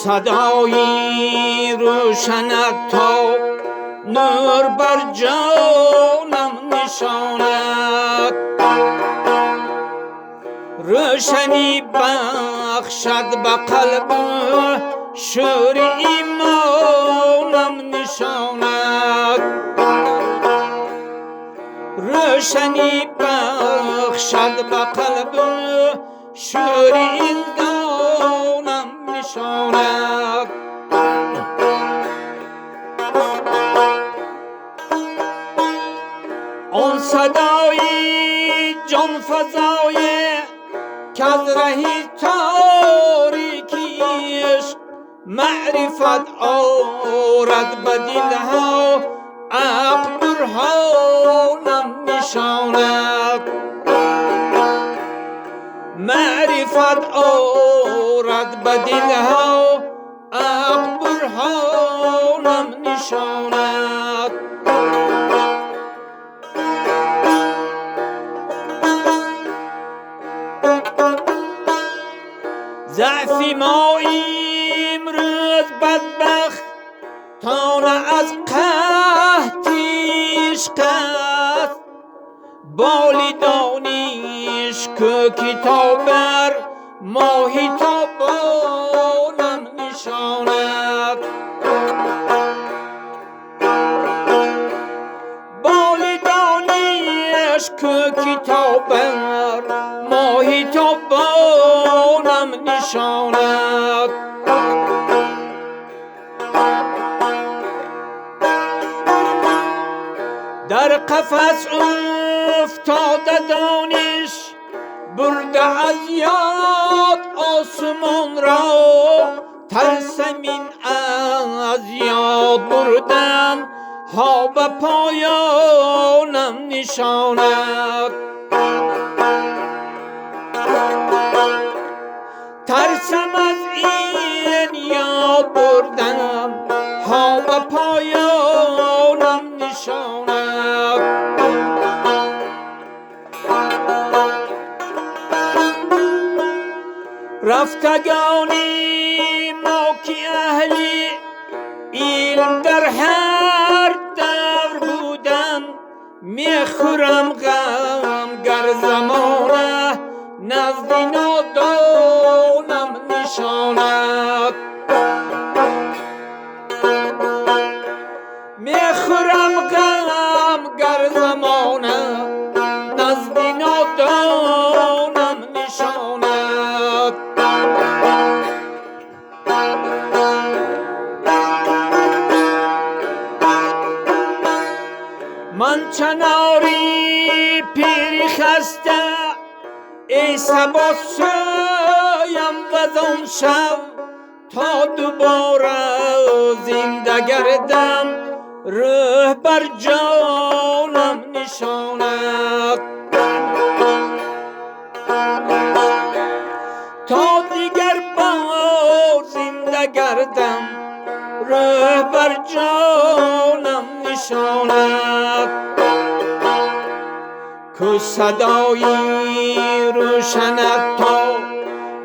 صدایی روشنت تا نور بر جانم نشاند، روشنی بخشد به قلب شور ایمانم نشاند، روشنی بخشد به قلب شور ایمانم نشاند. آن صدای جان فزای که از رهی تاریکی عشق معرفت آرد به دلها، عقل برهانم نشاند، معرفت آرد به دلها، عقل برهانم نشاند. ضعف ما امروز بدبخت تانه از قحط عشق است، بالی دانش که کتاب بر ماهی تابانم نشاند، بالی دانش که کتاب بر ماهی تابانم نشاند. در قفس افتاده دانش برده از یاد آسمان را، ترسمین از یاد بردن ها به پایانم نشاند، ترسم از این یاد بردن ها به پایانم نشاند. رفتگانی ما که اهلی علم در هر دور بودن، میخورم غم گر زمانه نزد نادانم نشاند، میخورم غم گر زمانه نزد نادانم نشاند. من چناری پیری خسته ای صبا سویم وزان شب، تا دوباره زنده گردم روح بر جانم نشاند، تا دیگر بار زنده گردم روح بر جانم نشاند. که صدای روشنت تا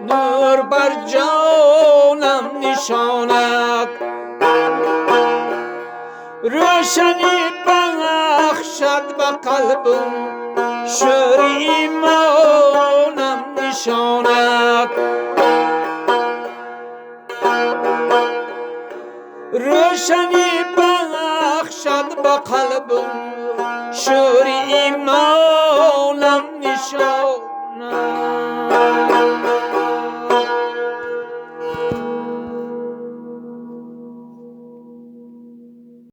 نور بر جانم نشاند، روشنی بخشد به قلبم شور ایمانم نشاند، روشنی بخشد به قلبم شور ایمانم نشاند.